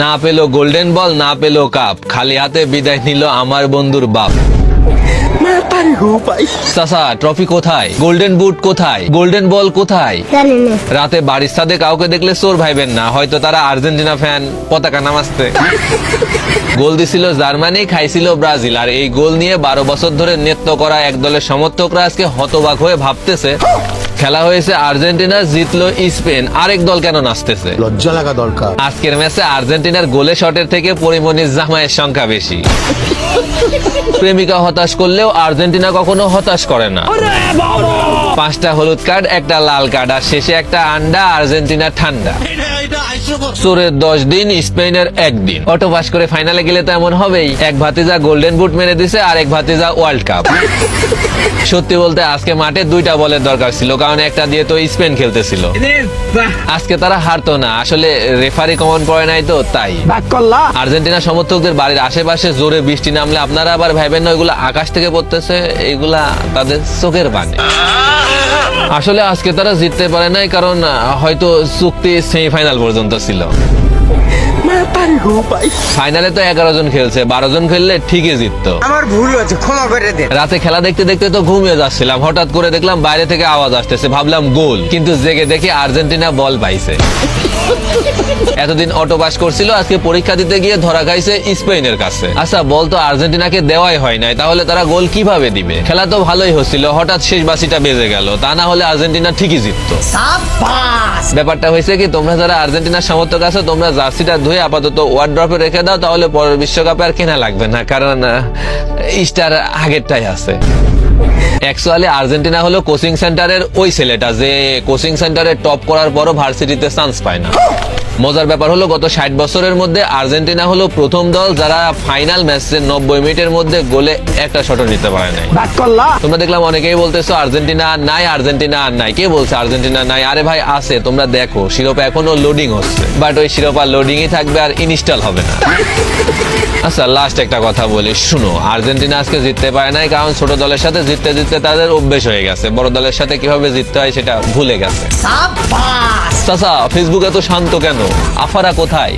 না পেলো golden ball, না পেলো কাপ, খালি হাতে বিদায় নিল আমার বন্ধুর বাপ। চাচা, ট্রফি কোথায়? গোল্ডেন বুট কোথায়? গোল্ডেন বল কোথায়? রাতে বাড়ির সাথে কাউকে দেখলে চোর ভাইবেন না, হয়তো তারা আর্জেন্টিনা ফ্যান, পতাকা নামাজতে। গোল দিছিল জার্মানি, খাইছিল ব্রাজিল, আর এই গোল নিয়ে 12 বছর ধরে নৃত্য করা এক দলের সমর্থকরা আজকে হতবাক হয়ে ভাবতেছে খেলা হয়েছে আর্জেন্টিনা, জিতলো স্পেন, আরেক দল কেন নাচতেছে? লজ্জা লাগা দরকার। আজকের ম্যাচে আর্জেন্টিনার গোলে শটের থেকে পরিমণির জামাইয়ের সংখ্যা বেশি। প্রেমিকা হতাশ করলেও আর্জেন্টিনা কখনো হতাশ করে না। 5টা হলুদ কার্ড, একটা লাল কার্ড, আর শেষে একটা আন্ডা, আর্জেন্টিনা ঠান্ডা। চোরের 10 দিন, স্পেনের 1 দিন। অটো পাস করে ফাইনালে গেলে তো এমন হবেই, এক ভাতিজা গোল্ডেন বুট মেরে দিছে আর এক ভাতিজা ওয়ার্ল্ড কাপ। সত্যি বলতে আজকে মাঠে 2টা বলের দরকার ছিল, কারণ একটা দিয়ে তো স্পেন খেলতেছিল। আজকে তারা হারতো না, আসলে রেফারি কমন পড়ে নাই তো তাই। আর্জেন্টিনা সমর্থকদের বাড়ির আশেপাশে জোরে বৃষ্টি নামলে আপনারা আবার ভাইবেন না ওইগুলা আকাশ থেকে পড়তেছে, এইগুলা তাদের চোখের বাণী। আসলে আজকে তারা জিততে পারে নাই, কারণ হয়তো চুক্তি সেমিফাইনাল পর্যন্ত ছিল। ফাইনালে তো 11 জন খেলছে, 12 জন খেললে ঠিকই জিততো। আমার ভুল হয়েছে, ক্ষমা করে দেন। রাতে খেলা দেখতে দেখতে তো ঘুমিয়ে যাচ্ছিলাম, হঠাৎ করে দেখলাম বাইরে থেকে আওয়াজ আসতেছে, ভাবলাম গোল, কিন্তু জেগে দেখি আর্জেন্টিনা বল পাইছে। এতদিন অটো পাস করছিল, আজকে পরীক্ষা দিতে গিয়ে ধরা খাইছে স্পেনের কাছে। আচ্ছা বল তো, আর্জেন্টিনাকে দেওয়াই হয় নাই, তাহলে তারা গোল কিভাবে দিবে? খেলা তো ভালোই হচ্ছিল, হঠাৎ শেষ বাসিটা বেজে গেল, তা না হলে আর্জেন্টিনা ঠিকই জিততো। ব্যাপারটা হয়েছে কি, তোমরা যারা আর্জেন্টিনার সমর্থক আছো, তোমরা জার্সিটা ধুয়ে আপাতত ওয়ার্ড্রপে রেখে দাও, তাহলে পরের বিশ্বকাপে আর কেনা লাগবে না, কারণ স্টার আগেরটাই আছে। অ্যাকচুয়ালি আর্জেন্টিনা হলো কোচিং সেন্টারের ওই ছেলেটা যে কোচিং সেন্টারে টপ করার পরও ভার্সিটিতে চান্স পায় না। মজার ব্যাপার হলো গত 60 বছরের মধ্যে আর্জেন্টিনা হলো প্রথম দল যারা ফাইনাল ম্যাচে 90 মিনিটের মধ্যে গোলে একটা শটও নিতে পারে নাই। তোমরা দেখলাম অনেকেই বলতেছো আর্জেন্টিনা আর নাই, আর্জেন্টিনা আর নাই। কে বলছে আর্জেন্টিনা নাই? আরে ভাই আছে, তোমরা দেখো শিরোপা এখনো লোডিং হচ্ছে, বাট ওই শিরোপা লোডিংই থাকবে, আর ইনস্টল হবে না। আচ্ছা লাস্ট একটা কথা বলি, শুনো, আর্জেন্টিনা আজকে জিততে পারে নাই কারণ ছোট দলের সাথে জিততে জিততে তাদের অভ্যেস হয়ে গেছে, বড় দলের সাথে কিভাবে জিততে হয় সেটা ভুলে গেছে। চাচা, ফেসবুক এত শান্ত কেন? আফারা কোথায়?